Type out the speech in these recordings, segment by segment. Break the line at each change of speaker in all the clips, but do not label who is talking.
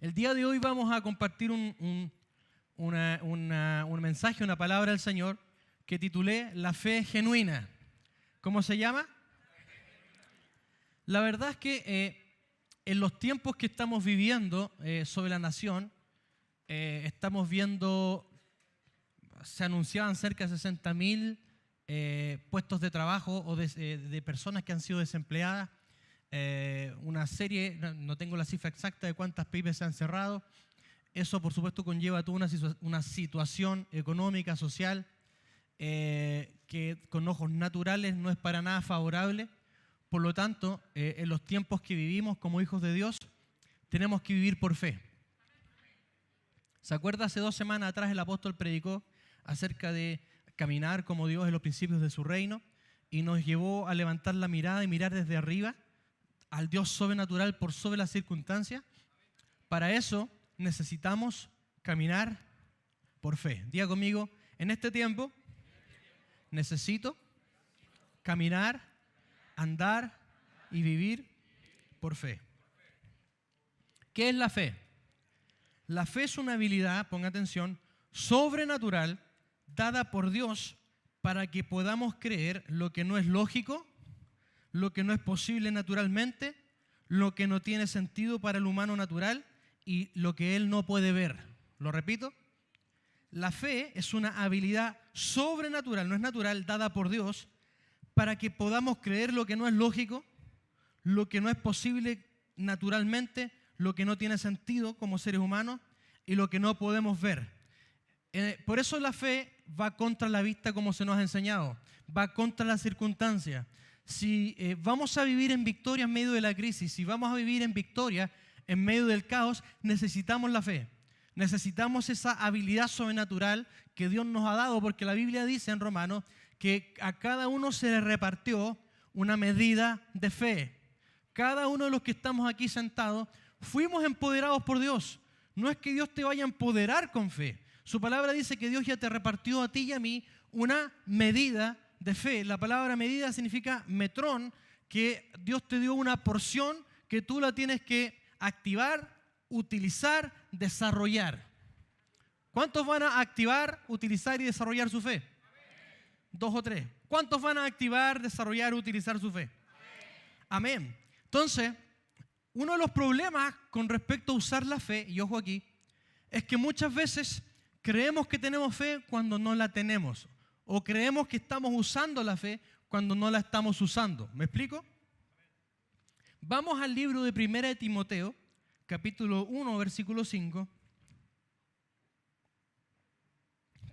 El día de hoy vamos a compartir un mensaje, una palabra del Señor que titulé La fe genuina. ¿Cómo se llama? La verdad es que en los tiempos que estamos viviendo sobre la nación, estamos viendo, se anunciaban cerca de 60.000 puestos de trabajo o de personas que han sido desempleadas. Una serie, no tengo la cifra exacta de cuántas pymes se han cerrado. Eso, por supuesto, conlleva toda una situación económica, social, que con ojos naturales no es para nada favorable. Por lo tanto, en los tiempos que vivimos como hijos de Dios, tenemos que vivir por fe. ¿Se acuerda? Hace 2 semanas atrás el apóstol predicó acerca de caminar como Dios en los principios de su reino y nos llevó a levantar la mirada y mirar desde arriba al Dios sobrenatural por sobre las circunstancias. Para eso necesitamos caminar por fe. Diga conmigo, en este tiempo necesito caminar, andar y vivir por fe. ¿Qué es la fe? La fe es una habilidad, ponga atención, sobrenatural dada por Dios para que podamos creer lo que no es lógico, lo que no es posible naturalmente, lo que no tiene sentido para el humano natural y lo que él no puede ver. ¿Lo repito? La fe es una habilidad sobrenatural, no es natural, dada por Dios para que podamos creer lo que no es lógico, lo que no es posible naturalmente, lo que no tiene sentido como seres humanos y lo que no podemos ver. Por eso la fe va contra la vista como se nos ha enseñado, va contra las circunstancias. Si vamos a vivir en victoria en medio de la crisis, si vamos a vivir en victoria en medio del caos, necesitamos la fe. Necesitamos esa habilidad sobrenatural que Dios nos ha dado, porque la Biblia dice en Romanos que a cada uno se le repartió una medida de fe. Cada uno de los que estamos aquí sentados fuimos empoderados por Dios. No es que Dios te vaya a empoderar con fe. Su palabra dice que Dios ya te repartió a ti y a mí una medida de fe. La palabra medida significa metrón, que Dios te dio una porción que tú la tienes que activar, utilizar, desarrollar. ¿Cuántos van a activar, utilizar y desarrollar su fe? 2 o 3. ¿Cuántos van a activar, desarrollar, utilizar su fe? Amén. Entonces, uno de los problemas con respecto a usar la fe, y ojo aquí, es que muchas veces creemos que tenemos fe cuando no la tenemos. O creemos que estamos usando la fe cuando no la estamos usando. ¿Me explico? Vamos al libro de 1 Timoteo, capítulo 1, versículo 5.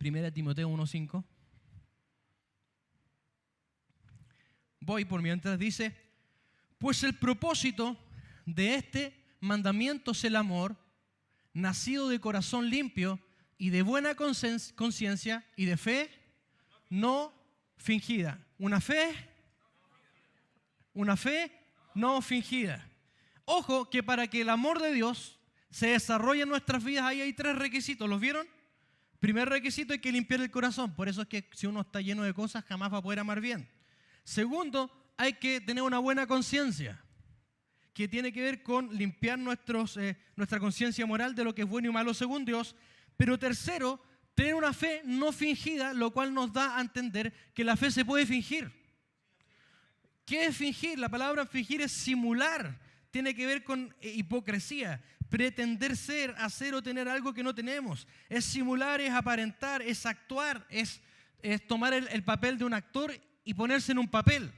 1 Timoteo 1, 5. Voy por mientras, dice: pues el propósito de este mandamiento es el amor, nacido de corazón limpio y de buena conciencia y de fe no fingida. Una fe no fingida. Ojo que para que el amor de Dios se desarrolle en nuestras vidas, ahí hay 3 requisitos. ¿Los vieron? Primer requisito, hay que limpiar el corazón. Por eso es que si uno está lleno de cosas, jamás va a poder amar bien. Segundo, hay que tener una buena conciencia, que tiene que ver con limpiar nuestra conciencia moral de lo que es bueno y malo según Dios. Pero tercero, tener una fe no fingida, lo cual nos da a entender que la fe se puede fingir. ¿Qué es fingir? La palabra fingir es simular. Tiene que ver con hipocresía, pretender ser, hacer o tener algo que no tenemos. Es simular, es aparentar, es actuar, es tomar el papel de un actor y ponerse en un papel.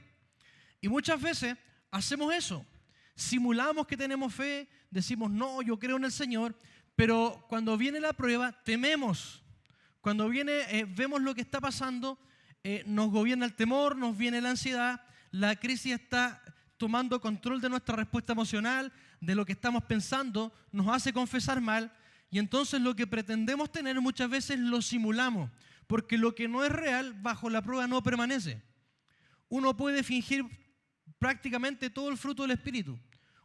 Y muchas veces hacemos eso. Simulamos que tenemos fe, decimos, no, yo creo en el Señor, pero cuando viene la prueba, tememos. Cuando vemos lo que está pasando, nos gobierna el temor, nos viene la ansiedad, la crisis está tomando control de nuestra respuesta emocional, de lo que estamos pensando, nos hace confesar mal, y entonces lo que pretendemos tener muchas veces lo simulamos, porque lo que no es real bajo la prueba no permanece. Uno puede fingir prácticamente todo el fruto del Espíritu.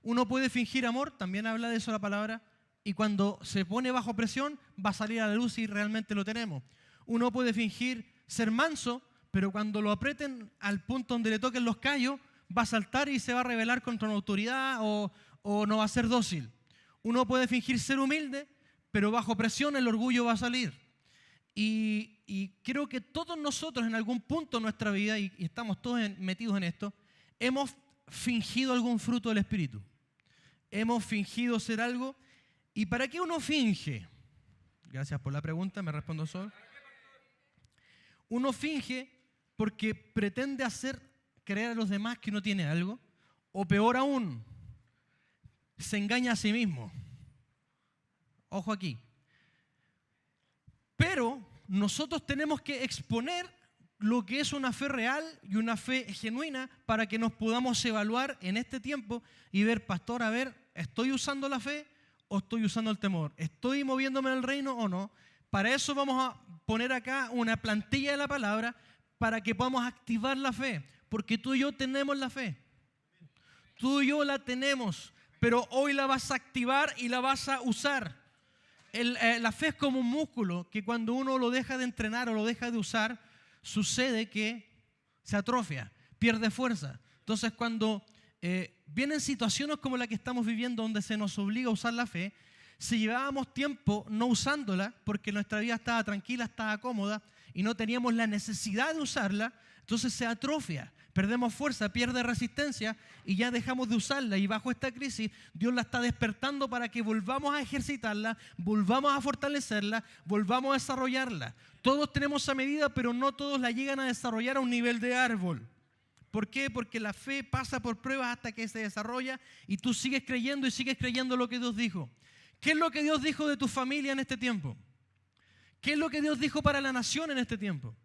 Uno puede fingir amor, también habla de eso la palabra, y cuando se pone bajo presión va a salir a la luz y realmente lo tenemos. Uno puede fingir ser manso, pero cuando lo aprieten al punto donde le toquen los callos, va a saltar y se va a rebelar contra una autoridad o no va a ser dócil. uno puede fingir ser humilde, pero bajo presión el orgullo va a salir. Y creo que todos nosotros en algún punto de nuestra vida, y estamos todos metidos en esto, hemos fingido algún fruto del Espíritu. Hemos fingido ser algo. ¿Y para qué uno finge? Gracias por la pregunta, me respondo solo. Uno finge porque pretende hacer creer a los demás que uno tiene algo, o peor aún, se engaña a sí mismo. Ojo aquí. Pero nosotros tenemos que exponer lo que es una fe real y una fe genuina para que nos podamos evaluar en este tiempo y ver, pastor, a ver, ¿estoy usando la fe o estoy usando el temor? ¿Estoy moviéndome en el reino o no? Para eso vamos a poner acá una plantilla de la palabra para que podamos activar la fe, porque tú y yo tenemos la fe. Tú y yo la tenemos, pero hoy la vas a activar y la vas a usar. La fe es como un músculo que cuando uno lo deja de entrenar o lo deja de usar, sucede que se atrofia, pierde fuerza. Entonces cuando vienen situaciones como la que estamos viviendo donde se nos obliga a usar la fe, si llevábamos tiempo no usándola porque nuestra vida estaba tranquila, estaba cómoda y no teníamos la necesidad de usarla, entonces se atrofia. Perdemos fuerza, pierde resistencia y ya dejamos de usarla. Y bajo esta crisis, Dios la está despertando para que volvamos a ejercitarla, volvamos a fortalecerla, volvamos a desarrollarla. Todos tenemos esa medida, pero no todos la llegan a desarrollar a un nivel de árbol. ¿Por qué? Porque la fe pasa por pruebas hasta que se desarrolla y tú sigues creyendo y sigues creyendo lo que Dios dijo. ¿Qué es lo que Dios dijo de tu familia en este tiempo? ¿Qué es lo que Dios dijo para la nación en este tiempo?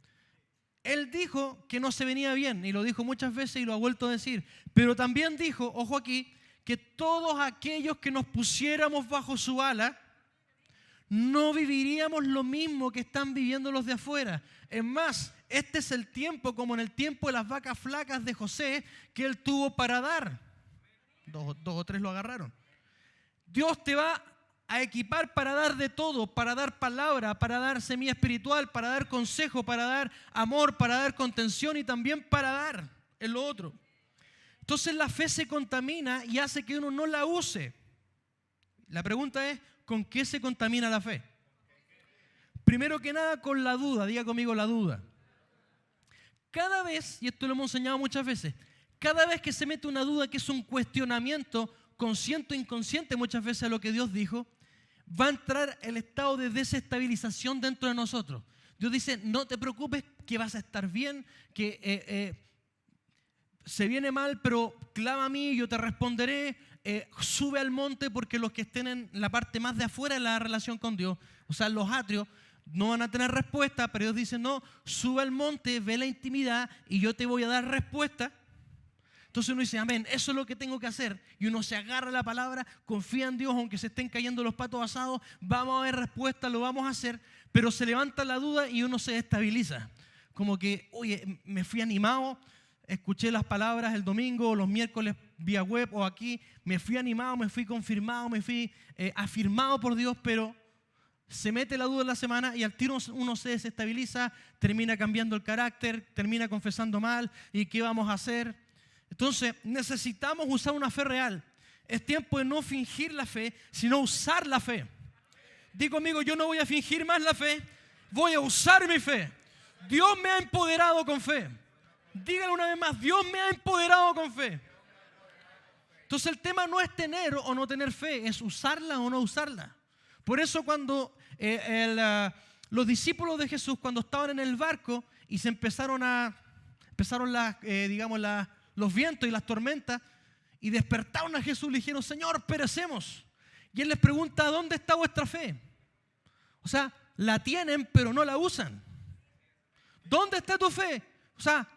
Él dijo que no se venía bien, y lo dijo muchas veces y lo ha vuelto a decir. Pero también dijo, ojo aquí, que todos aquellos que nos pusiéramos bajo su ala, no viviríamos lo mismo que están viviendo los de afuera. Es más, este es el tiempo, como en el tiempo de las vacas flacas de José, que él tuvo para dar. Dos o tres lo agarraron. Dios te va a equipar para dar de todo, para dar palabra, para dar semilla espiritual, para dar consejo, para dar amor, para dar contención y también para dar en lo otro. Entonces la fe se contamina y hace que uno no la use. La pregunta es, ¿con qué se contamina la fe? Primero que nada, con la duda. Diga conmigo la duda. Cada vez, y esto lo hemos enseñado muchas veces, cada vez que se mete una duda que es un cuestionamiento consciente o inconsciente muchas veces a lo que Dios dijo, va a entrar el estado de desestabilización dentro de nosotros. Dios dice, no te preocupes, que vas a estar bien, que se viene mal, pero clama a mí y yo te responderé. Sube al monte, porque los que estén en la parte más de afuera de la relación con Dios, o sea, los atrios, no van a tener respuesta, pero Dios dice, no, sube al monte, ve la intimidad y yo te voy a dar respuesta. Entonces uno dice, amén, eso es lo que tengo que hacer. Y uno se agarra a la palabra, confía en Dios, aunque se estén cayendo los patos asados, vamos a ver respuesta, lo vamos a hacer. Pero se levanta la duda y uno se estabiliza. Como que, oye, me fui animado, escuché las palabras el domingo o los miércoles vía web o aquí, me fui animado, me fui confirmado, me fui afirmado por Dios, pero se mete la duda en la semana y al tiro uno se desestabiliza, termina cambiando el carácter, termina confesando mal. ¿Y qué vamos a hacer? Entonces necesitamos usar una fe real. Es tiempo de no fingir la fe, sino usar la fe. Di conmigo, yo no voy a fingir más la fe, voy a usar mi fe. Dios me ha empoderado con fe. Dígalo una vez más, Dios me ha empoderado con fe. Entonces el tema no es tener o no tener fe, es usarla o no usarla. Por eso cuando los discípulos de Jesús, cuando estaban en el barco y se empezaron los vientos y las tormentas, y despertaron a Jesús, le dijeron, Señor, perecemos. Y Él les pregunta, ¿dónde está vuestra fe? O sea, la tienen, pero no la usan. ¿Dónde está tu fe? O sea,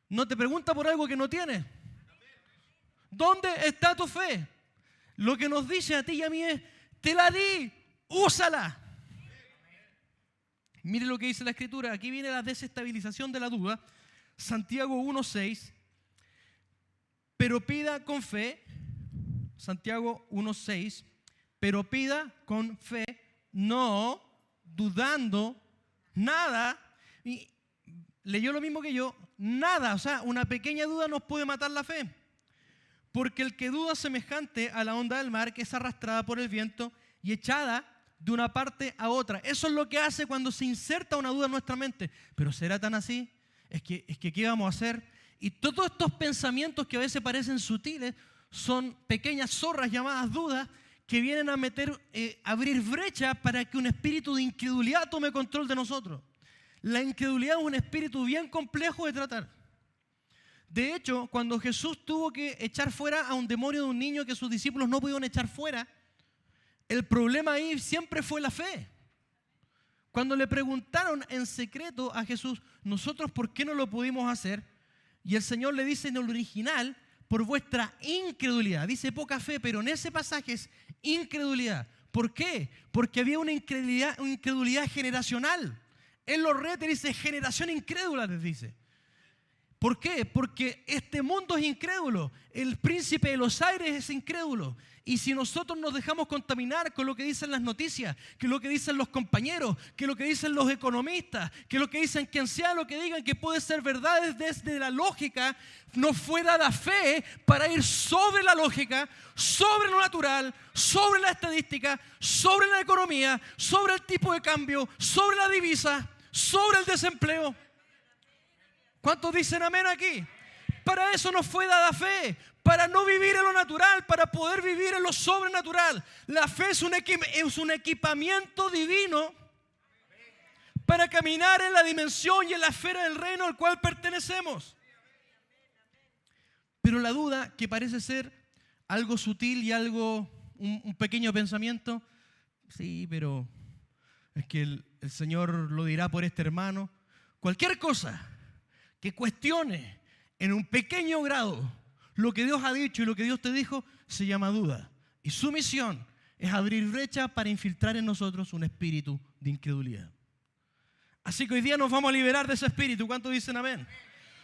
no te pregunta por algo que no tienes. ¿Dónde está tu fe? Lo que nos dice a ti y a mí es, te la di, úsala. Mire lo que dice la Escritura. Aquí viene la desestabilización de la duda. Santiago 1:6. Pero pida con fe, Santiago 1:6, pero pida con fe, no dudando nada. Y leyó lo mismo que yo, nada, o sea, una pequeña duda nos puede matar la fe. porque el que duda es semejante a la onda del mar que es arrastrada por el viento y echada de una parte a otra. Eso es lo que hace cuando se inserta una duda en nuestra mente. ¿Pero será tan así? Es que ¿qué vamos a hacer? Y todos estos pensamientos que a veces parecen sutiles son pequeñas zorras llamadas dudas que vienen a abrir brecha para que un espíritu de incredulidad tome control de nosotros. La incredulidad es un espíritu bien complejo de tratar. De hecho, cuando Jesús tuvo que echar fuera a un demonio de un niño que sus discípulos no pudieron echar fuera, el problema ahí siempre fue la fe. Cuando le preguntaron en secreto a Jesús, ¿nosotros por qué no lo pudimos hacer? Y el Señor le dice en el original, por vuestra incredulidad. Dice poca fe, pero en ese pasaje es incredulidad. ¿Por qué? Porque había una incredulidad generacional. Él los reta y dice, generación incrédula, les dice. ¿Por qué? Porque este mundo es incrédulo. El príncipe de los aires es incrédulo. Y si nosotros nos dejamos contaminar con lo que dicen las noticias, que lo que dicen los compañeros, que lo que dicen los economistas, que lo que dicen quien sea lo que digan que puede ser verdad desde la lógica, nos fue dada fe para ir sobre la lógica, sobre lo natural, sobre la estadística, sobre la economía, sobre el tipo de cambio, sobre la divisa, sobre el desempleo. ¿Cuántos dicen amén aquí? Para eso nos fue dada fe, para no vivir en lo natural, para poder vivir en lo sobrenatural. La fe es un equipamiento divino para caminar en la dimensión y en la esfera del reino al cual pertenecemos. Pero la duda, que parece ser algo sutil y algo, un pequeño pensamiento, sí, pero es que el Señor lo dirá por este hermano. Cualquier cosa que cuestione en un pequeño grado lo que Dios ha dicho y lo que Dios te dijo, se llama duda. Y su misión es abrir brecha para infiltrar en nosotros un espíritu de incredulidad. Así que hoy día nos vamos a liberar de ese espíritu. ¿Cuántos dicen amén?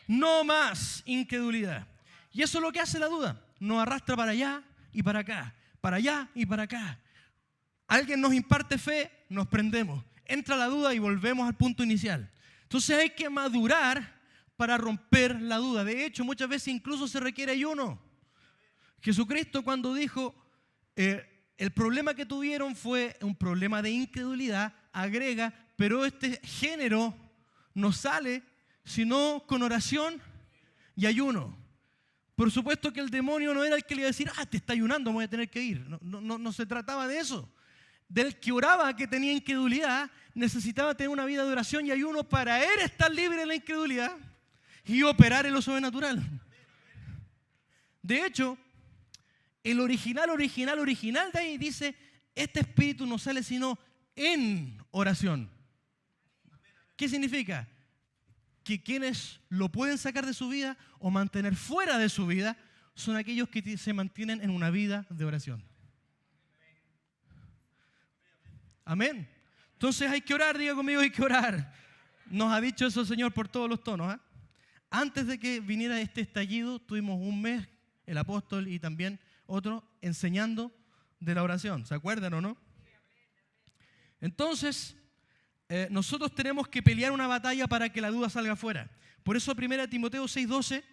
No más incredulidad. Y eso es lo que hace la duda. Nos arrastra para allá y para acá, para allá y para acá. Alguien nos imparte fe, nos prendemos. Entra la duda y volvemos al punto inicial. Entonces hay que madurar para romper la duda. De hecho, muchas veces incluso se requiere ayuno. Jesucristo, cuando dijo, el problema que tuvieron fue un problema de incredulidad, agrega, pero este género no sale sino con oración y ayuno. Por supuesto que el demonio no era el que le iba a decir, te está ayunando, me voy a tener que ir. No se trataba de eso. Del que oraba, que tenía incredulidad, necesitaba tener una vida de oración y ayuno para él estar libre de la incredulidad y operar en lo sobrenatural. De hecho, el original de ahí dice, este espíritu no sale sino en oración. ¿Qué significa? Que quienes lo pueden sacar de su vida o mantener fuera de su vida son aquellos que se mantienen en una vida de oración. Amén. Entonces hay que orar, diga conmigo, hay que orar. Nos ha dicho eso el Señor por todos los tonos. Antes de que viniera este estallido, tuvimos un mes, el apóstol y también otro, enseñando de la oración. ¿Se acuerdan o no? Entonces, nosotros tenemos que pelear una batalla para que la duda salga afuera. Por eso 1 Timoteo 6:12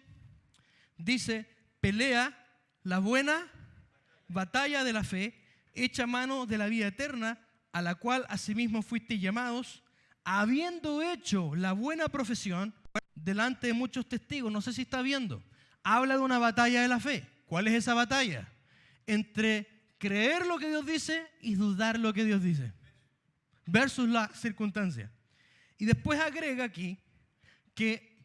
dice, pelea la buena batalla de la fe, echa mano de la vida eterna, a la cual asimismo fuisteis llamados, habiendo hecho la buena profesión delante de muchos testigos. No sé si está viendo. Habla de una batalla de la fe. ¿Cuál es esa batalla? Entre creer lo que Dios dice y dudar lo que Dios dice. Versus la circunstancia. Y después agrega aquí que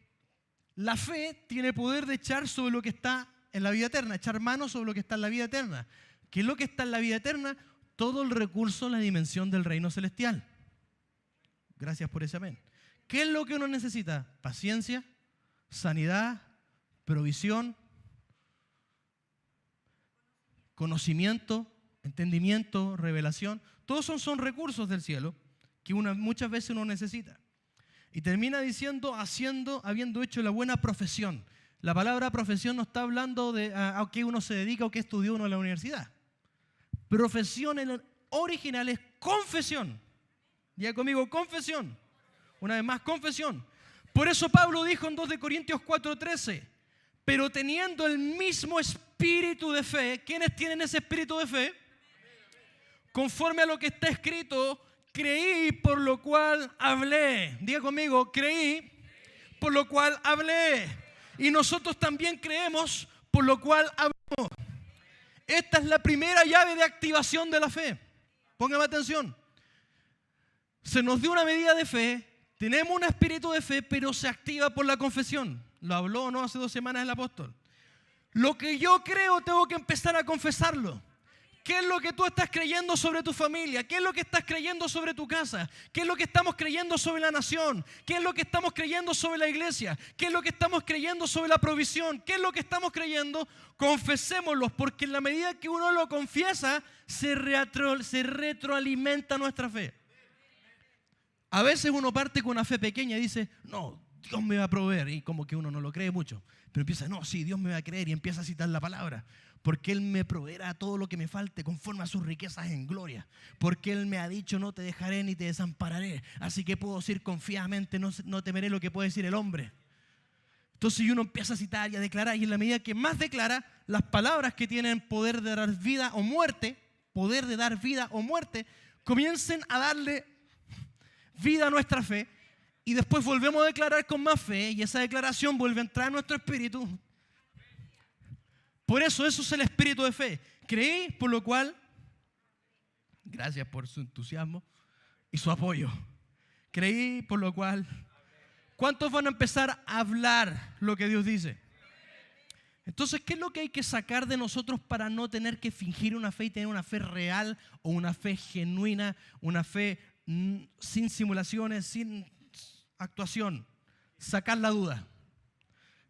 la fe tiene poder de echar sobre lo que está en la vida eterna, echar mano sobre lo que está en la vida eterna. ¿Qué es lo que está en la vida eterna? Todo el recurso en la dimensión del reino celestial. Gracias por ese amén. ¿Qué es lo que uno necesita? Paciencia, sanidad, provisión, conocimiento, entendimiento, revelación. Todos son recursos del cielo que muchas veces uno necesita. Y termina diciendo, habiendo hecho la buena profesión. La palabra profesión no está hablando de a qué uno se dedica o qué estudió uno en la universidad. Profesión en el original es confesión. Diga conmigo, confesión. Una vez más, confesión. Por eso Pablo dijo en 2 Corintios 4:13, pero teniendo el mismo espíritu de fe. ¿Quiénes tienen ese espíritu de fe? Conforme a lo que está escrito, creí por lo cual hablé. Diga conmigo, creí por lo cual hablé. Y nosotros también creemos por lo cual hablamos. Esta es la primera llave de activación de la fe. Póngame atención. Se nos dio una medida de fe, tenemos un espíritu de fe, pero se activa por la confesión. Lo habló, ¿no?, hace 2 semanas el apóstol. Lo que yo creo tengo que empezar a confesarlo. ¿Qué es lo que tú estás creyendo sobre tu familia? ¿Qué es lo que estás creyendo sobre tu casa? ¿Qué es lo que estamos creyendo sobre la nación? ¿Qué es lo que estamos creyendo sobre la iglesia? ¿Qué es lo que estamos creyendo sobre la provisión? ¿Qué es lo que estamos creyendo? Confesémoslo, porque en la medida que uno lo confiesa, se retroalimenta nuestra fe. A veces uno parte con una fe pequeña y dice, no, Dios me va a proveer. Y como que uno no lo cree mucho. Pero empieza, no, sí, Dios me va a creer. Y empieza a citar la palabra. Porque Él me proveerá todo lo que me falte conforme a sus riquezas en gloria. Porque Él me ha dicho, no te dejaré ni te desampararé. Así que puedo decir confiadamente, no temeré lo que puede decir el hombre. Entonces uno empieza a citar y a declarar. Y en la medida que más declara, las palabras que tienen poder de dar vida o muerte, comiencen a darle vida a nuestra fe. Y después volvemos a declarar con más fe. Y esa declaración vuelve a entrar en nuestro espíritu. Por eso es el espíritu de fe. Creí, por lo cual, gracias por su entusiasmo y su apoyo. Creí, por lo cual, ¿cuántos van a empezar a hablar lo que Dios dice? Entonces, ¿qué es lo que hay que sacar de nosotros para no tener que fingir una fe y tener una fe real o una fe genuina, una fe sin simulaciones, sin actuación? Sacar la duda.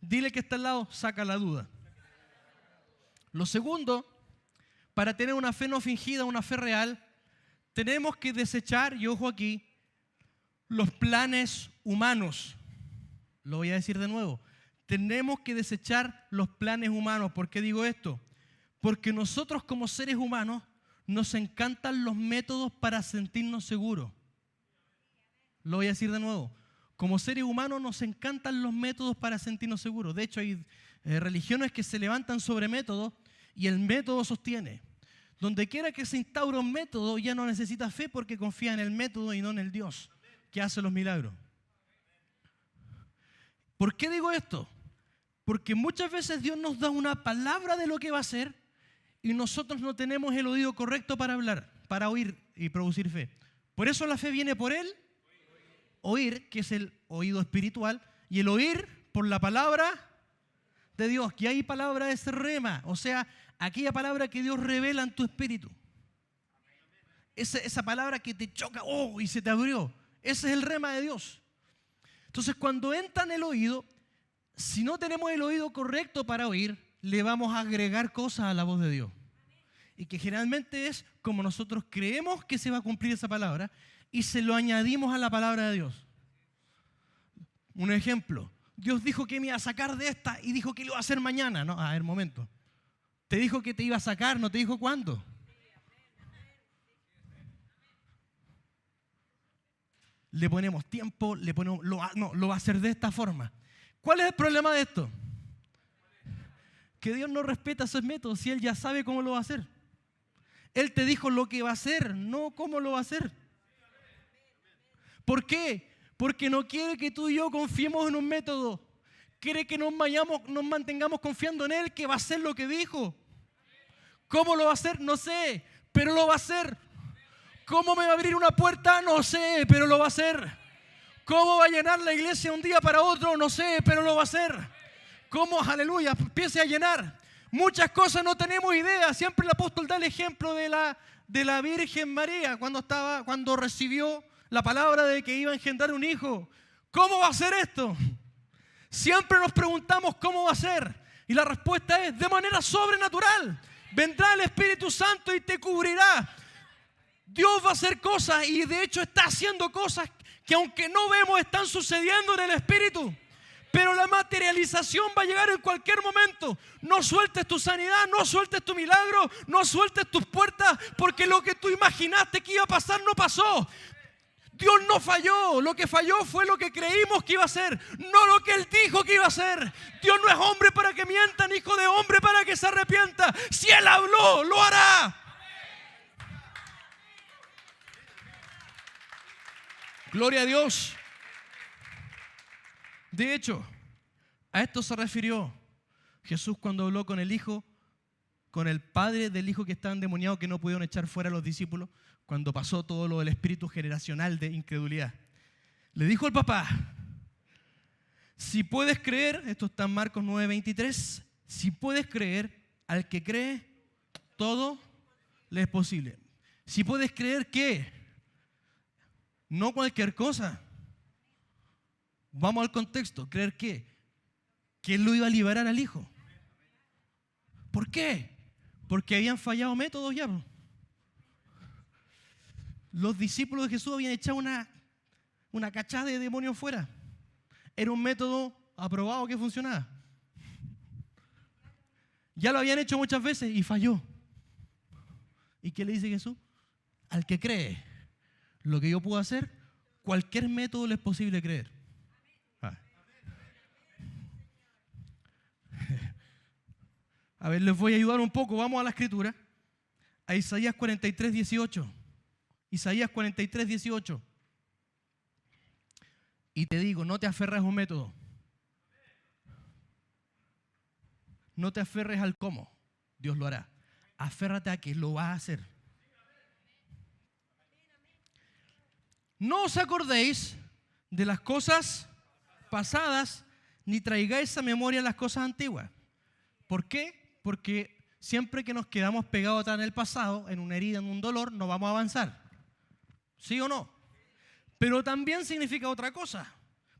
Dile que está al lado, saca la duda. Lo segundo, para tener una fe no fingida, una fe real, tenemos que desechar, y ojo aquí, los planes humanos. Lo voy a decir de nuevo. Tenemos que desechar los planes humanos. ¿Por qué digo esto? Porque nosotros como seres humanos nos encantan los métodos para sentirnos seguros. Lo voy a decir de nuevo. Como seres humanos nos encantan los métodos para sentirnos seguros. De hecho, hay religiones que se levantan sobre métodos y el método sostiene. Donde quiera que se instaura un método, ya no necesita fe porque confía en el método y no en el Dios que hace los milagros. ¿Por qué digo esto? Porque muchas veces Dios nos da una palabra de lo que va a hacer y nosotros no tenemos el oído correcto para hablar, para oír y producir fe. Por eso la fe viene por el oír, que es el oído espiritual, y el oír por la palabra de Dios. Que hay palabra es rema, o sea, aquella palabra que Dios revela en tu espíritu. Esa palabra que te choca, y se te abrió. Ese es el rema de Dios. Entonces, cuando entra en el oído, si no tenemos el oído correcto para oír, le vamos a agregar cosas a la voz de Dios. Y que generalmente es como nosotros creemos que se va a cumplir esa palabra y se lo añadimos a la palabra de Dios. Un ejemplo. Dios dijo que me iba a sacar de esta y dijo que lo iba a hacer mañana. No, a ver, momento. Te dijo que te iba a sacar, no te dijo cuándo. Le ponemos tiempo, lo va a hacer de esta forma. ¿Cuál es el problema de esto? Que Dios no respeta esos métodos si Él ya sabe cómo lo va a hacer. Él te dijo lo que va a hacer, no cómo lo va a hacer. ¿Por qué? Porque no quiere que tú y yo confiemos en un método. Quiere que nos mantengamos confiando en Él, que va a hacer lo que dijo. ¿Cómo lo va a hacer? No sé, pero lo va a hacer. ¿Cómo me va a abrir una puerta? No sé, pero lo va a hacer. ¿Cómo va a llenar la iglesia un día para otro? No sé, pero lo va a hacer. ¿Cómo? Aleluya, empiece a llenar. Muchas cosas no tenemos idea. Siempre el apóstol da el ejemplo de la Virgen María cuando recibió la palabra de que iba a engendrar un hijo. ¿Cómo va a ser esto? Siempre nos preguntamos cómo va a ser. Y la respuesta es de manera sobrenatural. Vendrá el Espíritu Santo y te cubrirá. Dios va a hacer cosas y de hecho está haciendo cosas que aunque no vemos están sucediendo en el Espíritu. Pero la materialización va a llegar en cualquier momento. No sueltes tu sanidad, no sueltes tu milagro, no sueltes tus puertas, porque lo que tú imaginaste que iba a pasar no pasó. Dios no falló. Lo que falló fue lo que creímos que iba a hacer, no lo que Él dijo que iba a hacer. Dios no es hombre para que mienta, ni hijo de hombre para que se arrepienta. Si Él habló, lo hará. Gloria a Dios. De hecho, a esto se refirió Jesús cuando habló con el hijo, con el padre del hijo que estaba endemoniado, que no pudieron echar fuera a los discípulos, cuando pasó todo lo del espíritu generacional de incredulidad. Le dijo al papá, si puedes creer, esto está en Marcos 9:23, si puedes creer, al que cree, todo le es posible. Si puedes creer, ¿qué? No cualquier cosa. Vamos al contexto. ¿Creer qué? Que Él lo iba a liberar al hijo. ¿Por qué? Porque habían fallado métodos ya. Los discípulos de Jesús habían echado una cachada de demonios fuera. Era un método aprobado que funcionaba. Ya lo habían hecho muchas veces y falló. ¿Y qué le dice Jesús? Al que cree lo que yo puedo hacer, cualquier método le es posible creer. A ver, les voy a ayudar un poco. Vamos a la escritura. A Isaías 43:18. Isaías 43:18. Y te digo, no te aferres a un método. No te aferres al cómo. Dios lo hará. Aférrate a que lo va a hacer. No os acordéis de las cosas pasadas, ni traigáis a memoria las cosas antiguas. ¿Por qué? Porque siempre que nos quedamos pegados atrás en el pasado, en una herida, en un dolor, no vamos a avanzar. ¿Sí o no? Pero también significa otra cosa.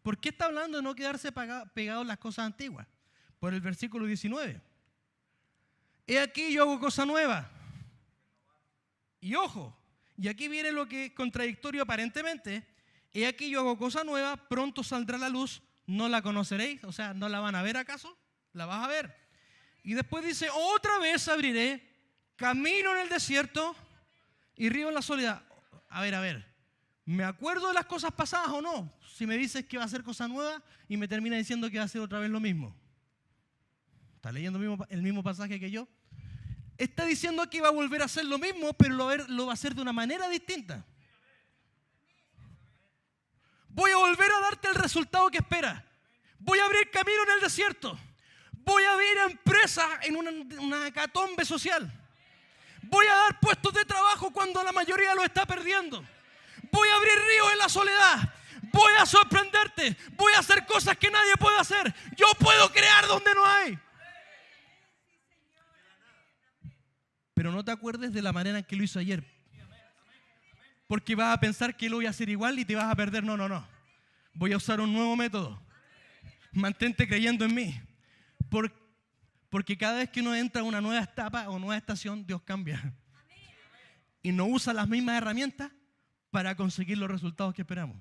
¿Por qué está hablando de no quedarse pegado en las cosas antiguas? Por el versículo 19. He aquí yo hago cosa nueva. Y ojo, y aquí viene lo que es contradictorio aparentemente. He aquí yo hago cosa nueva, pronto saldrá la luz, no la conoceréis. O sea, ¿no la van a ver acaso? La vas a ver. Y después dice, otra vez abriré camino en el desierto y río en la soledad. A ver, ¿me acuerdo de las cosas pasadas o no? Si me dices que va a hacer cosa nueva y me termina diciendo que va a hacer otra vez lo mismo. ¿Está leyendo el mismo pasaje que yo? Está diciendo que va a volver a hacer lo mismo, pero lo va a hacer de una manera distinta. Voy a volver a darte el resultado que esperas. Voy a abrir camino en el desierto. Voy a abrir empresas en una hecatombe social. Voy a dar puestos de trabajo cuando la mayoría lo está perdiendo. Voy a abrir ríos en la soledad. Voy a sorprenderte. Voy a hacer cosas que nadie puede hacer. Yo puedo crear donde no hay. Pero no te acuerdes de la manera en que lo hizo ayer. Porque vas a pensar que lo voy a hacer igual y te vas a perder. No. Voy a usar un nuevo método. Mantente creyendo en mí. Porque cada vez que uno entra a una nueva etapa o nueva estación, Dios cambia. Y no usa las mismas herramientas para conseguir los resultados que esperamos.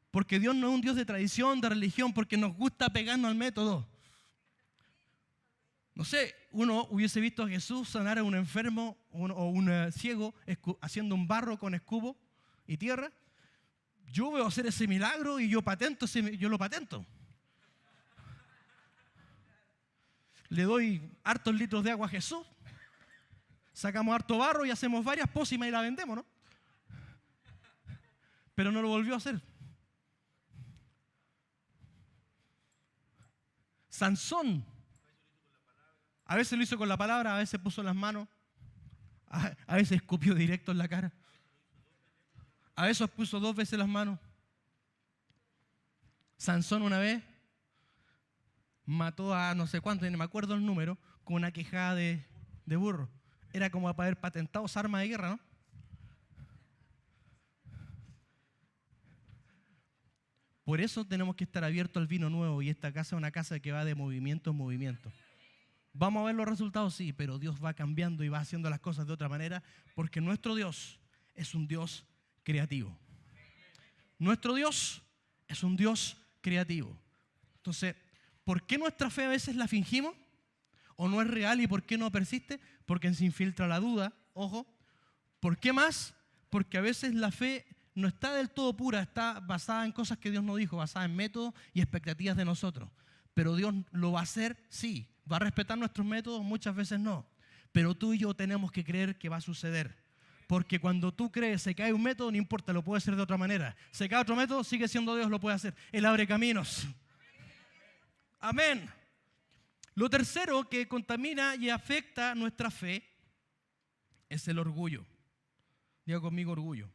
Porque Dios no es un Dios de tradición, de religión, porque nos gusta pegarnos al método. No sé, uno hubiese visto a Jesús sanar a un enfermo o un ciego haciendo un barro con escudo y tierra. Yo veo hacer ese milagro y yo lo patento. Le doy hartos litros de agua a Jesús, sacamos harto barro y hacemos varias pócimas y la vendemos, ¿no? Pero no lo volvió a hacer. Sansón, a veces lo hizo con la palabra, a veces puso las manos, a veces escupió directo en la cara, a veces puso 2 veces las manos. Sansón una vez mató a no sé cuánto, no me acuerdo el número, con una quejada de burro. Era como para haber patentado esa arma de guerra, ¿no? Por eso tenemos que estar abiertos al vino nuevo y esta casa es una casa que va de movimiento en movimiento. ¿Vamos a ver los resultados? Sí, pero Dios va cambiando y va haciendo las cosas de otra manera porque nuestro Dios es un Dios creativo. Nuestro Dios es un Dios creativo. Entonces, ¿por qué nuestra fe a veces la fingimos? ¿O no es real y por qué no persiste? Porque se infiltra la duda, ojo. ¿Por qué más? Porque a veces la fe no está del todo pura, está basada en cosas que Dios no dijo, basada en métodos y expectativas de nosotros. Pero Dios lo va a hacer, sí. ¿Va a respetar nuestros métodos? Muchas veces no. Pero tú y yo tenemos que creer que va a suceder. Porque cuando tú crees, se cae un método, no importa, lo puede hacer de otra manera. Se cae otro método, sigue siendo Dios, lo puede hacer. Él abre caminos. Amén. Lo tercero que contamina y afecta nuestra fe es el orgullo. Diga conmigo orgullo.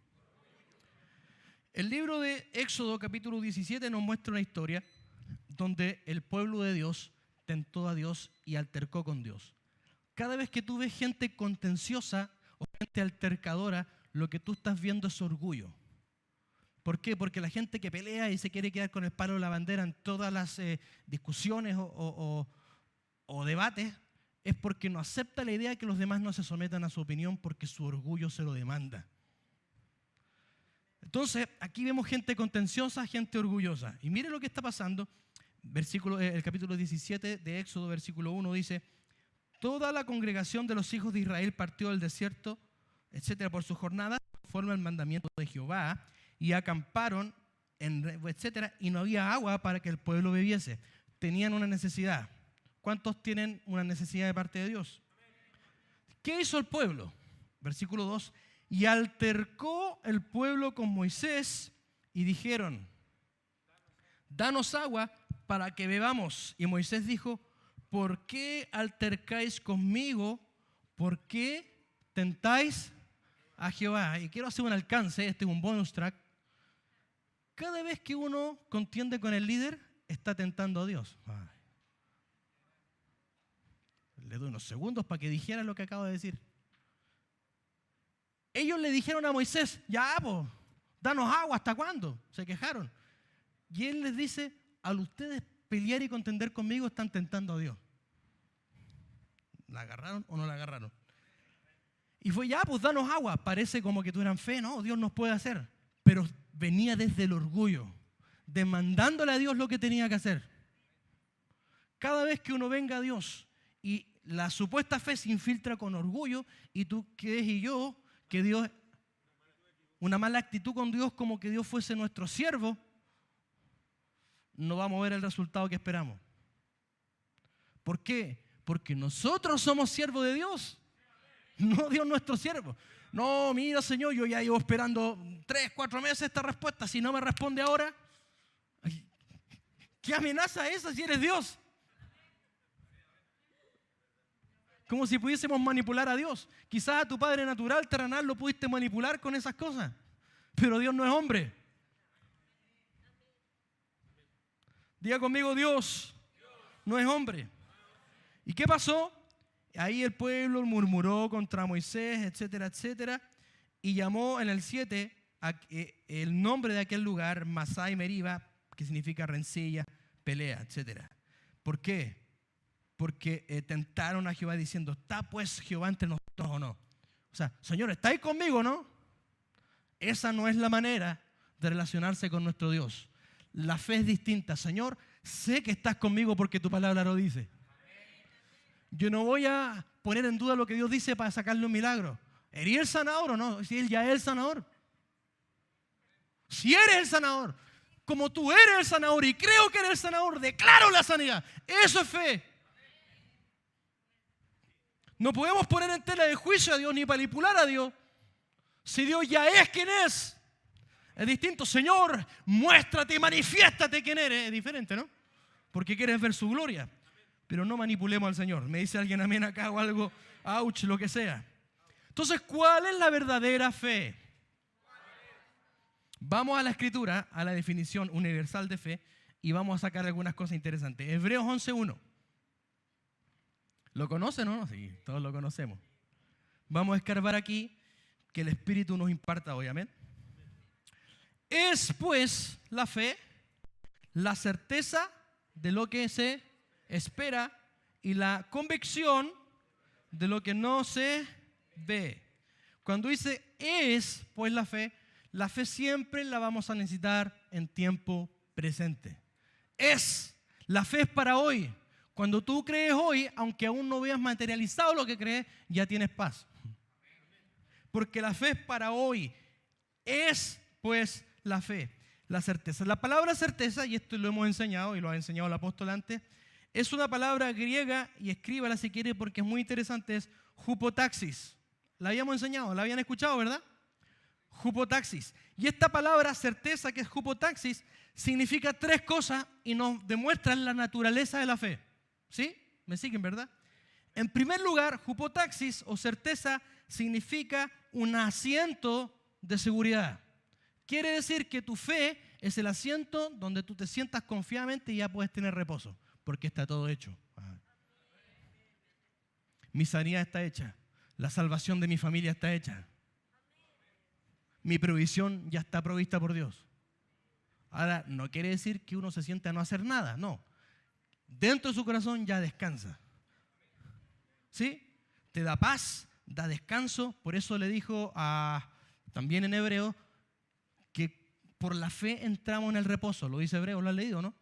El libro de Éxodo, capítulo 17, nos muestra una historia donde el pueblo de Dios tentó a Dios y altercó con Dios. Cada vez que tú ves gente contenciosa o gente altercadora, lo que tú estás viendo es orgullo. ¿Por qué? Porque la gente que pelea y se quiere quedar con el palo de la bandera en todas las discusiones o debates, es porque no acepta la idea de que los demás no se sometan a su opinión porque su orgullo se lo demanda. Entonces, aquí vemos gente contenciosa, gente orgullosa. Y mire lo que está pasando. El capítulo 17 de Éxodo, versículo 1 dice: toda la congregación de los hijos de Israel partió del desierto, etcétera, por sus jornadas, conforme al mandamiento de Jehová, y acamparon, etcétera, y no había agua para que el pueblo bebiese. Tenían una necesidad. ¿Cuántos tienen una necesidad de parte de Dios? ¿Qué hizo el pueblo? Versículo 2. Y altercó el pueblo con Moisés y dijeron: danos agua para que bebamos. Y Moisés dijo: ¿por qué altercáis conmigo? ¿Por qué tentáis a Jehová? Y quiero hacer un alcance, este es un bonus track. Cada vez que uno contiende con el líder, está tentando a Dios. Le doy unos segundos para que dijera lo que acabo de decir. Ellos le dijeron a Moisés: ya, pues, danos agua, ¿hasta cuándo? Se quejaron. Y él les dice: al ustedes pelear y contender conmigo, están tentando a Dios. ¿La agarraron o no la agarraron? Y fue: ya, pues danos agua. Parece como que tuvieran fe, no, Dios nos puede hacer. Pero venía desde el orgullo, demandándole a Dios lo que tenía que hacer. Cada vez que uno venga a Dios y la supuesta fe se infiltra con orgullo, y tú crees y yo que Dios, una mala actitud con Dios, como que Dios fuese nuestro siervo, no vamos a ver el resultado que esperamos. ¿Por qué? Porque nosotros somos siervos de Dios, no Dios nuestro siervo. No, mira, Señor, yo ya llevo esperando 3, 4 meses esta respuesta. Si no me responde ahora, ¿qué amenaza es esa si eres Dios? Como si pudiésemos manipular a Dios. Quizás a tu padre natural, terrenal, lo pudiste manipular con esas cosas. Pero Dios no es hombre. Diga conmigo: Dios no es hombre. ¿Y qué pasó? Ahí el pueblo murmuró contra Moisés, etcétera, etcétera. Y llamó en el 7 el nombre de aquel lugar Masá y Meriba, que significa rencilla, pelea, etcétera. ¿Por qué? Porque tentaron a Jehová diciendo: ¿está pues Jehová entre nosotros o no? O sea, Señor, ¿estáis conmigo o no? Esa no es la manera de relacionarse con nuestro Dios. La fe es distinta. Señor, sé que estás conmigo porque tu palabra lo dice. Yo no voy a poner en duda lo que Dios dice para sacarle un milagro. ¿Eres el sanador o no? Si Él ya es el sanador. Si eres el sanador, como tú eres el sanador y creo que eres el sanador, declaro la sanidad. Eso es fe. No podemos poner en tela de juicio a Dios ni manipular a Dios. Si Dios ya es quien es distinto. Señor, muéstrate y manifiéstate quién eres. Es diferente, ¿no? Porque quieres ver su gloria. Pero no manipulemos al Señor. Me dice alguien amén acá o algo, ouch, lo que sea. Entonces, ¿cuál es la verdadera fe? Vamos a la Escritura, a la definición universal de fe, y vamos a sacar algunas cosas interesantes. Hebreos 11:1. ¿Lo conocen o no? Sí, todos lo conocemos. Vamos a escarbar aquí, que el Espíritu nos imparta hoy, amén. Es pues la fe, la certeza de lo que se espera y la convicción de lo que no se ve. Cuando dice es pues la fe siempre la vamos a necesitar en tiempo presente. La fe es para hoy. Cuando tú crees hoy, aunque aún no veas materializado lo que crees, ya tienes paz. Porque la fe es para hoy. Es pues la fe? La certeza. La palabra certeza, y esto lo hemos enseñado y lo ha enseñado el apóstol antes, es una palabra griega, y escríbala si quiere porque es muy interesante, es hupotaxis. La habíamos enseñado, la habían escuchado, ¿verdad? Hupotaxis. Y esta palabra certeza, que es hupotaxis, significa tres cosas y nos demuestra la naturaleza de la fe. ¿Sí? ¿Me siguen, verdad? En primer lugar, hupotaxis o certeza significa un asiento de seguridad. Quiere decir que tu fe es el asiento donde tú te sientas confiadamente y ya puedes tener reposo, porque está todo hecho. Mi sanidad está hecha. La salvación de mi familia está hecha. Mi provisión ya está provista por Dios. Ahora, no quiere decir que uno se siente a no hacer nada, no. Dentro de su corazón ya descansa. ¿Sí? Te da paz, da descanso. Por eso le dijo también en Hebreo que por la fe entramos en el reposo. Lo dice Hebreo, ¿lo has leído, no?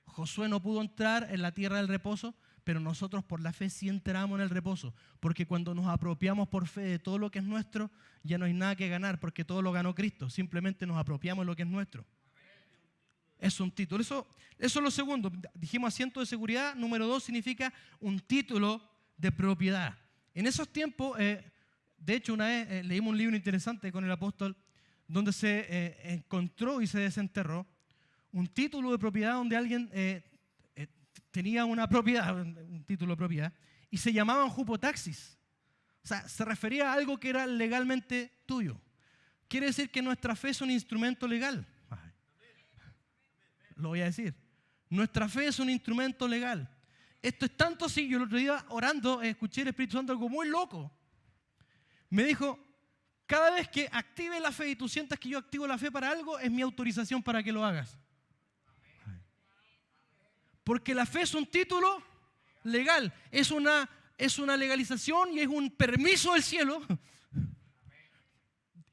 Josué no pudo entrar en la tierra del reposo, pero nosotros por la fe sí entramos en el reposo. Porque cuando nos apropiamos por fe de todo lo que es nuestro, ya no hay nada que ganar, porque todo lo ganó Cristo. Simplemente nos apropiamos de lo que es nuestro. Es un título. Eso es lo segundo. Dijimos asiento de seguridad. Número 2 significa un título de propiedad. En esos tiempos, de hecho, una vez leímos un libro interesante con el apóstol donde se encontró y se desenterró un título de propiedad donde alguien tenía una propiedad, un título de propiedad, y se llamaban hupotaxis. O sea, se refería a algo que era legalmente tuyo. Quiere decir que nuestra fe es un instrumento legal. Lo voy a decir. Nuestra fe es un instrumento legal. Esto es tanto así, yo el otro día orando escuché el Espíritu Santo algo muy loco. Me dijo, cada vez que active la fe y tú sientas que yo activo la fe para algo, es mi autorización para que lo hagas. Porque la fe es un título legal, es una legalización y es un permiso del cielo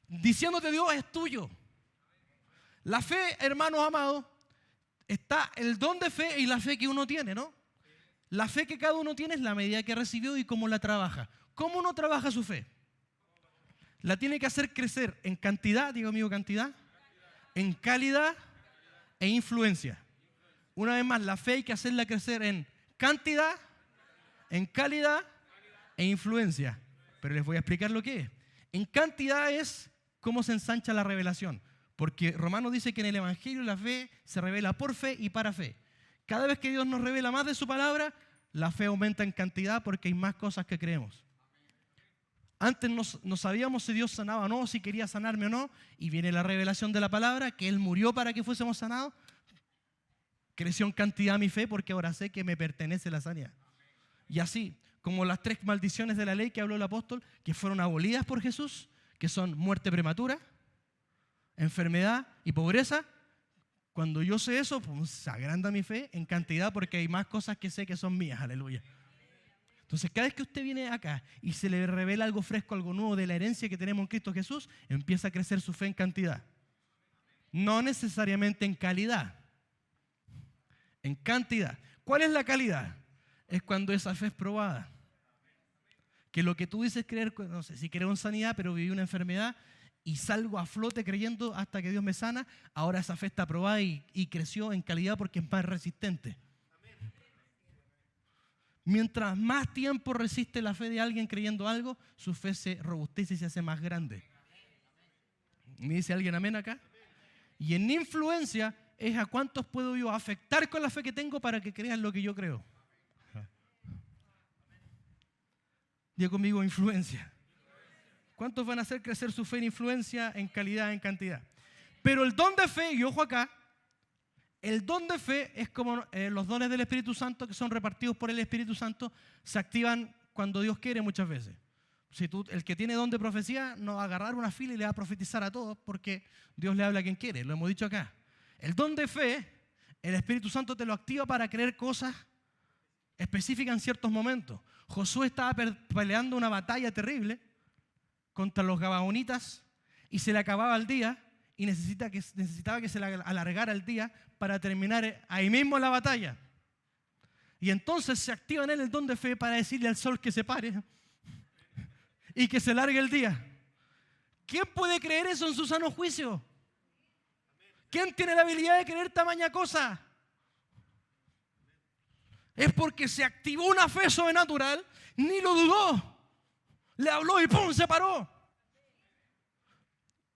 diciéndote Dios es tuyo. La fe, hermanos amados, está el don de fe y la fe que uno tiene, ¿no? La fe que cada uno tiene es la medida que recibió y cómo la trabaja. ¿Cómo uno trabaja su fe? La tiene que hacer crecer en cantidad, digo amigo, cantidad, en calidad e influencia. Una vez más, la fe hay que hacerla crecer en cantidad, en calidad e influencia. Pero les voy a explicar lo que es. En cantidad es cómo se ensancha la revelación. Porque Romanos dice que en el Evangelio la fe se revela por fe y para fe. Cada vez que Dios nos revela más de su palabra, la fe aumenta en cantidad porque hay más cosas que creemos. Antes no sabíamos si Dios sanaba o no, si quería sanarme o no, y viene la revelación de la palabra, que Él murió para que fuésemos sanados. Creció en cantidad mi fe porque ahora sé que me pertenece la sanidad. Y así, como las 3 maldiciones de la ley que habló el apóstol, que fueron abolidas por Jesús, que son muerte prematura, enfermedad y pobreza, cuando yo sé eso, pues se agranda mi fe en cantidad porque hay más cosas que sé que son mías, aleluya. Entonces, cada vez que usted viene acá y se le revela algo fresco, algo nuevo de la herencia que tenemos en Cristo Jesús, empieza a crecer su fe en cantidad. No necesariamente en calidad. En cantidad. ¿Cuál es la calidad? Es cuando esa fe es probada. Que lo que tú dices creer, no sé si creo en sanidad, pero viví una enfermedad y salgo a flote creyendo hasta que Dios me sana, ahora esa fe está probada y creció en calidad porque es más resistente. Mientras más tiempo resiste la fe de alguien creyendo algo, su fe se robustece y se hace más grande. ¿Me dice alguien amén acá? Y en influencia es a cuántos puedo yo afectar con la fe que tengo para que crean lo que yo creo. Diga conmigo influencia. ¿Cuántos van a hacer crecer su fe en influencia, en calidad, en cantidad? Pero el don de fe, y ojo acá, el don de fe es como los dones del Espíritu Santo que son repartidos por el Espíritu Santo, se activan cuando Dios quiere muchas veces. Si el que tiene don de profecía no va a agarrar una fila y le va a profetizar a todos porque Dios le habla a quien quiere, lo hemos dicho acá. El don de fe, el Espíritu Santo te lo activa para creer cosas específicas en ciertos momentos. Josué estaba peleando una batalla terrible contra los gabaonitas y se le acababa el día y necesitaba que se le alargara el día para terminar ahí mismo la batalla. Y entonces se activa en él el don de fe para decirle al sol que se pare y que se largue el día. ¿Quién puede creer eso en su sano juicio? ¿Quién tiene la habilidad de creer tamaña cosa? Es porque se activó una fe sobrenatural, ni lo dudó. Le habló y ¡pum!, se paró.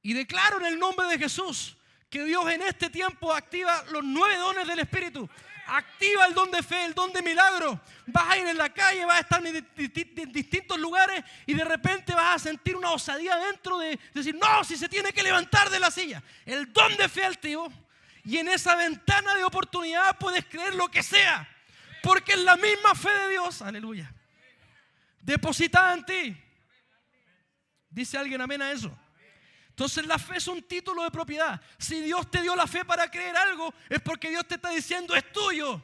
Y declaro en el nombre de Jesús que Dios en este tiempo activa los 9 dones del Espíritu. Activa el don de fe, el don de milagro. Vas a ir en la calle, vas a estar en distintos lugares y de repente vas a sentir una osadía dentro de decir, no, si se tiene que levantar de la silla. El don de fe activo. Y en esa ventana de oportunidad puedes creer lo que sea. Porque es la misma fe de Dios, aleluya, depositada en ti. ¿Dice alguien amén a eso? Entonces la fe es un título de propiedad. Si Dios te dio la fe para creer algo, es porque Dios te está diciendo es tuyo.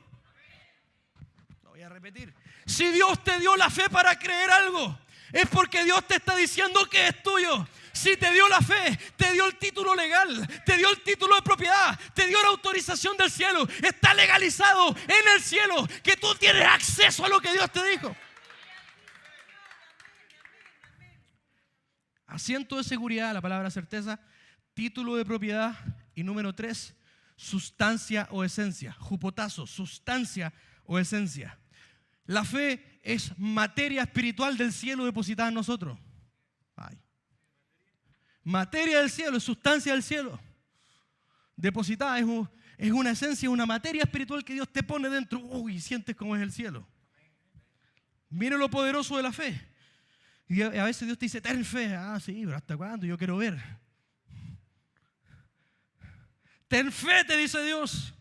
Lo voy a repetir. Si Dios te dio la fe para creer algo, es porque Dios te está diciendo que es tuyo. Si te dio la fe, te dio el título legal, te dio el título de propiedad, te dio la autorización del cielo. Está legalizado en el cielo que tú tienes acceso a lo que Dios te dijo. Asiento de seguridad, la palabra certeza, título de propiedad y número 3, sustancia o esencia. Jupotazo, sustancia o esencia. La fe es materia espiritual del cielo depositada en nosotros. Ay. Materia del cielo, es sustancia del cielo. Depositada es una esencia, una materia espiritual que Dios te pone dentro. Uy, sientes cómo es el cielo. Mire lo poderoso de la fe. Y a veces Dios te dice, ten fe. Ah, sí, pero ¿hasta cuándo? Yo quiero ver. Ten fe, te dice Dios.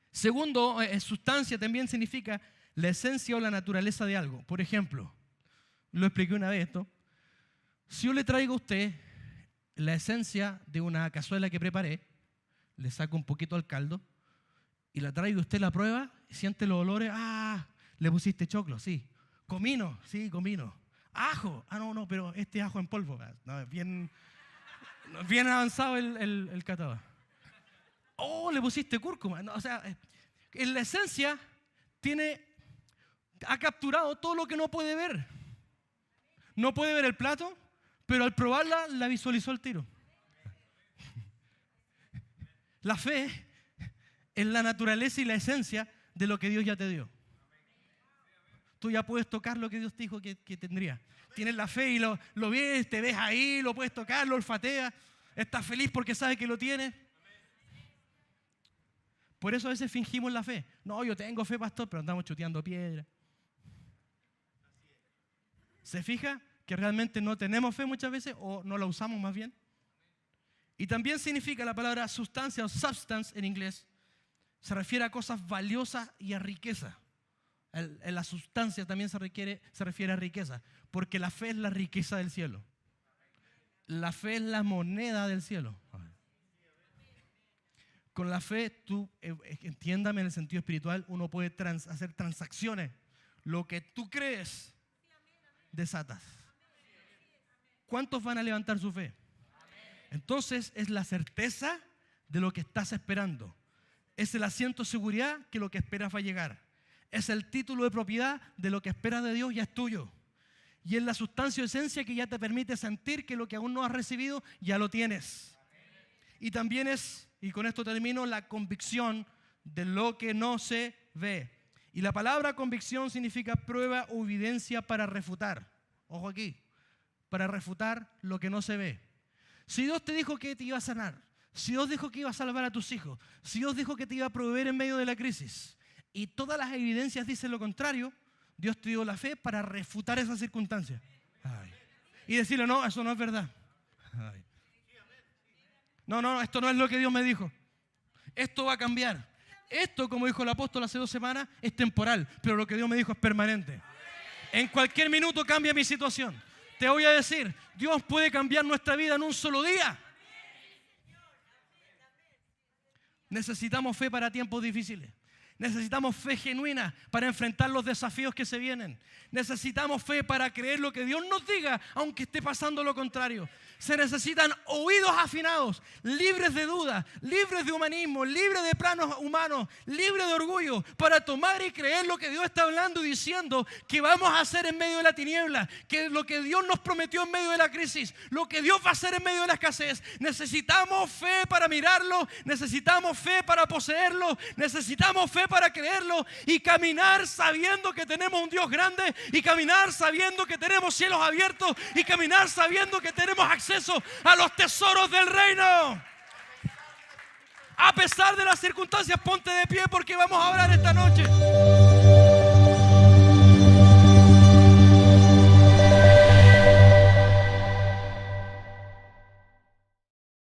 Segundo, sustancia también significa la esencia o la naturaleza de algo. Por ejemplo, lo expliqué una vez esto. Si yo le traigo a usted la esencia de una cazuela que preparé, le saco un poquito al caldo y la traigo, usted la prueba, siente los olores. Ah, le pusiste choclo, sí. Comino, sí, comino. Ajo, no, pero este ajo en polvo. No, es bien avanzado el catador. Oh, le pusiste cúrcuma. No, o sea, en la esencia ha capturado todo lo que no puede ver. No puede ver el plato, pero al probarla la visualizó el tiro. La fe es la naturaleza y la esencia de lo que Dios ya te dio. Tú ya puedes tocar lo que Dios te dijo que tendría. Tienes la fe y lo ves, te ves ahí, lo puedes tocar, lo olfateas. Estás feliz porque sabes que lo tienes. Por eso a veces fingimos la fe. No, yo tengo fe, pastor, pero andamos chuteando piedra. ¿Se fija que realmente no tenemos fe muchas veces o no la usamos más bien? Y también significa la palabra sustancia o substance en inglés. Se refiere a cosas valiosas y a riqueza. En la sustancia también se refiere a riqueza, porque la fe es la riqueza del cielo. La fe es la moneda del cielo. Con la fe, tú, entiéndame en el sentido espiritual, uno puede hacer transacciones. Lo que tú crees, desatas. ¿Cuántos van a levantar su fe? Entonces es la certeza de lo que estás esperando. Es el asiento de seguridad que lo que esperas va a llegar. Es el título de propiedad de lo que esperas de Dios ya es tuyo. Y es la sustancia o esencia que ya te permite sentir que lo que aún no has recibido ya lo tienes. Y también es, y con esto termino, la convicción de lo que no se ve. Y la palabra convicción significa prueba o evidencia para refutar. Ojo aquí, para refutar lo que no se ve. Si Dios te dijo que te iba a sanar, si Dios dijo que iba a salvar a tus hijos, si Dios dijo que te iba a proveer en medio de la crisis, y todas las evidencias dicen lo contrario, Dios te dio la fe para refutar esas circunstancias. Ay. Y decirle, no, eso no es verdad. Ay. No, esto no es lo que Dios me dijo. Esto va a cambiar. Esto, como dijo el apóstol hace 2 semanas, es temporal, pero lo que Dios me dijo es permanente. En cualquier minuto cambia mi situación. Te voy a decir, Dios puede cambiar nuestra vida en un solo día. Necesitamos fe para tiempos difíciles. Necesitamos fe genuina para enfrentar los desafíos que se vienen. Necesitamos fe para creer lo que Dios nos diga, aunque esté pasando lo contrario. Se necesitan oídos afinados, libres de duda, libres de humanismo, libres de planos humanos, libres de orgullo, para tomar y creer lo que Dios está hablando y diciendo que vamos a hacer en medio de la tiniebla, que lo que Dios nos prometió en medio de la crisis, lo que Dios va a hacer en medio de la escasez. Necesitamos fe para mirarlo, necesitamos fe para poseerlo, necesitamos fe para creerlo y caminar sabiendo que tenemos un Dios grande y caminar sabiendo que tenemos cielos abiertos y caminar sabiendo que tenemos acceso a los tesoros del reino. A pesar de las circunstancias, ponte de pie porque vamos a orar esta noche.